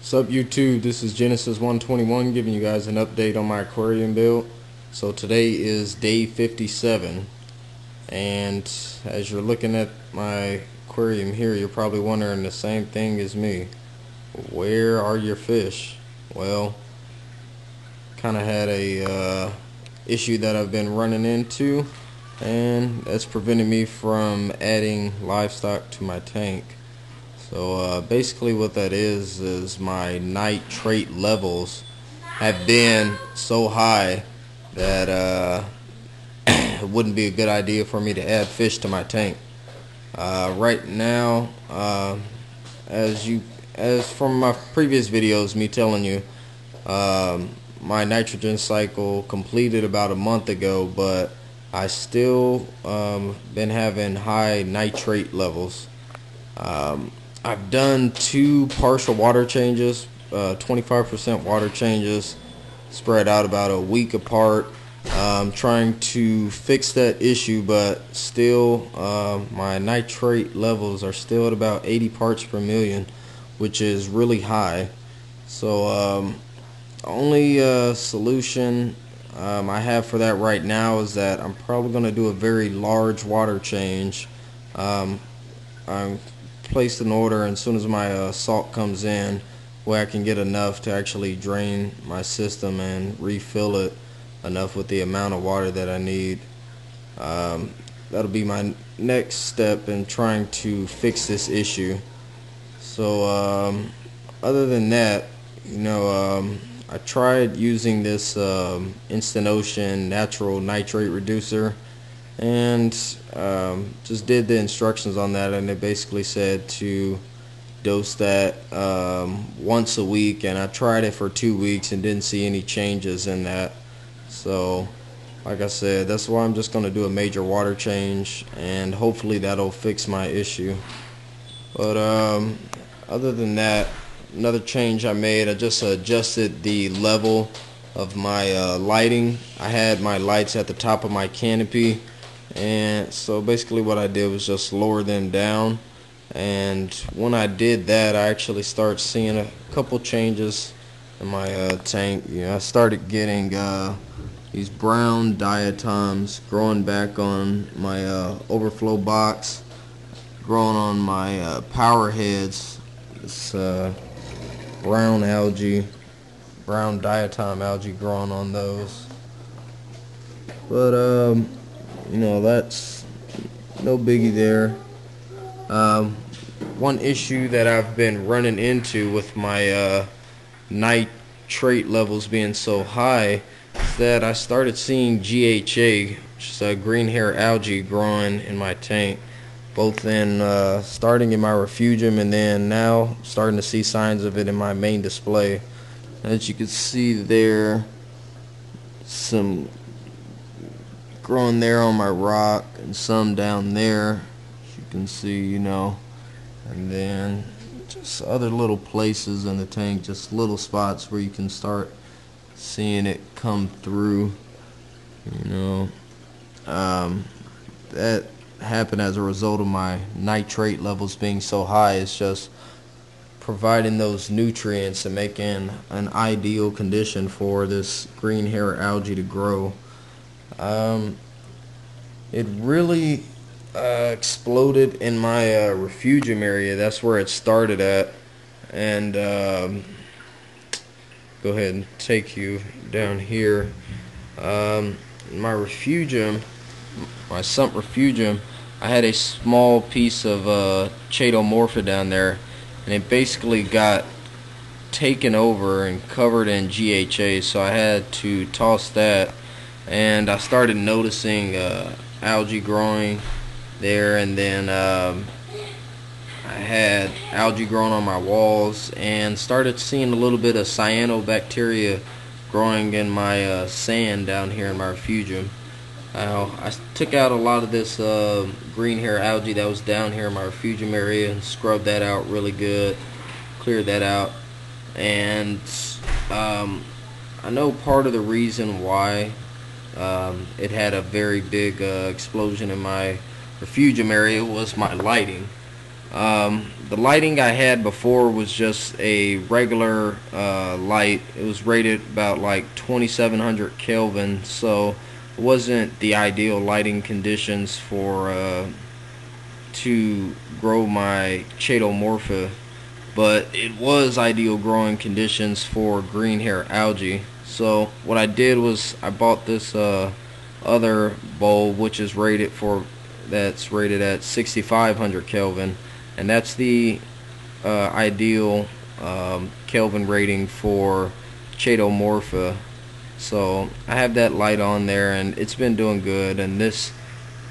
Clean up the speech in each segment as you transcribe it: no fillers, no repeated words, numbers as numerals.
What's up YouTube, this is Genesis 121 giving you guys an update on my aquarium build. So today is day 57, and as you're looking at my aquarium here, you're probably wondering the same thing as me. Where are your fish? Well, kind of had a issue that I've been running into, and that's preventing me from adding livestock to my tank. So basically what that is my nitrate levels have been so high that it wouldn't be a good idea for me to add fish to my tank. Right now, as from my previous videos, me telling you, my nitrogen cycle completed about a month ago, but I still been having high nitrate levels. I've done 2 partial water changes, 25% water changes spread out about a week apart. Trying to fix that issue, but still my nitrate levels are still at about 80 parts per million, which is really high. So only solution I have for that right now is that I'm probably going to do a very large water change. I'm placed an order, and as soon as my salt comes in, where I can get enough to actually drain my system and refill it enough with the amount of water that I need. That'll be my next step in trying to fix this issue. So other than that, I tried using this Instant Ocean natural nitrate reducer, and just did the instructions on that, and it basically said to dose that once a week, and I tried it for 2 weeks and didn't see any changes in that. So like I said, that's why I'm just going to do a major water change, and hopefully that'll fix my issue. But other than that, another change I made, I just adjusted the level of my lighting. I had my lights at the top of my canopy, and so basically what I did was just lower them down, and when I did that, I actually started seeing a couple changes in my tank. I started getting these brown diatoms growing back on my overflow box, growing on my power heads. This brown diatom algae growing on those. But that's no biggie there. One issue that I've been running into with my nitrate levels being so high is that I started seeing GHA, which is a green hair algae, growing in my tank, both in starting in my refugium, and then now starting to see signs of it in my main display. As you can see there, some growing there on my rock, and some down there, as you can see, and then just other little places in the tank, just little spots where you can start seeing it come through. That happened as a result of my nitrate levels being so high. It's just providing those nutrients and making an ideal condition for this green hair algae to grow. It really exploded in my refugium area. That's where it started at, and go ahead and take you down here. My refugium, my sump refugium, I had a small piece of chaetomorpha down there, and it basically got taken over and covered in GHA, so I had to toss that, and I started noticing algae growing there, and then I had algae growing on my walls, and started seeing a little bit of cyanobacteria growing in my sand down here in my refugium. I took out a lot of this green hair algae that was down here in my refugium area and scrubbed that out really good, cleared that out, and I know part of the reason why it had a very big explosion in my refugium area was my lighting. The lighting I had before was just a regular light. It was rated about like 2700 Kelvin, so it wasn't the ideal lighting conditions for to grow my chaetomorpha, but it was ideal growing conditions for green hair algae. So what I did was I bought this other bulb, which is that's rated at 6500 Kelvin, and that's the ideal Kelvin rating for chaetomorpha. So I have that light on there, and it's been doing good. And this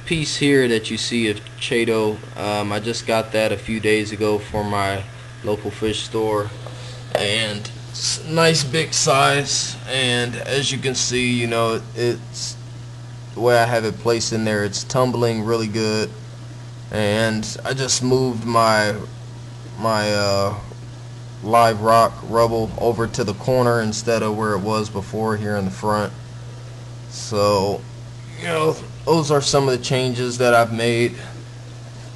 piece here that you see of Chaeto, I just got that a few days ago from my local fish store, and it's a nice big size. And as you can see, you know, it's the way I have it placed in there, it's tumbling really good. And I just moved my live rock rubble over to the corner instead of where it was before here in the front. So, you know, those are some of the changes that I've made.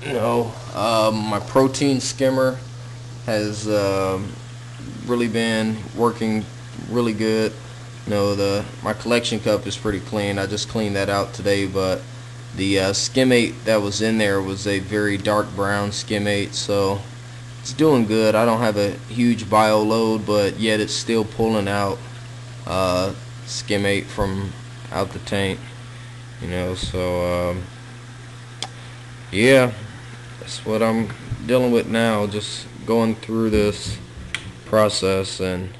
You know, my protein skimmer has really been working really good. You know, my collection cup is pretty clean. I just cleaned that out today, but the skimmate that was in there was a very dark brown skimmate, so it's doing good. I don't have a huge bio load, but yet it's still pulling out skimmate from out the tank. You know, so yeah, that's what I'm dealing with now. Just going through this process and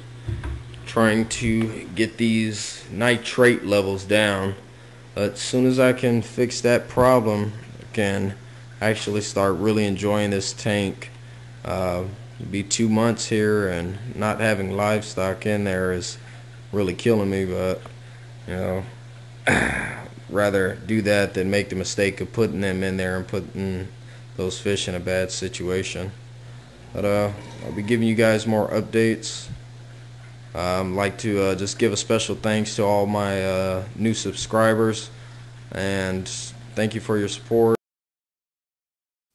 trying to get these nitrate levels down. But as soon as I can fix that problem, I can actually start really enjoying this tank. It'll be 2 months here, and not having livestock in there is really killing me, but you know, rather do that than make the mistake of putting them in there and putting those fish in a bad situation. But I'll be giving you guys more updates. I'd like to just give a special thanks to all my new subscribers, and thank you for your support.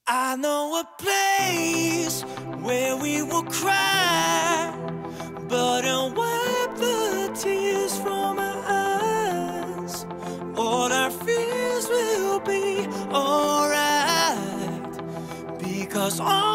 I know a place where we will cry, but I'll wipe the tears from our eyes. All our fears will be alright, because all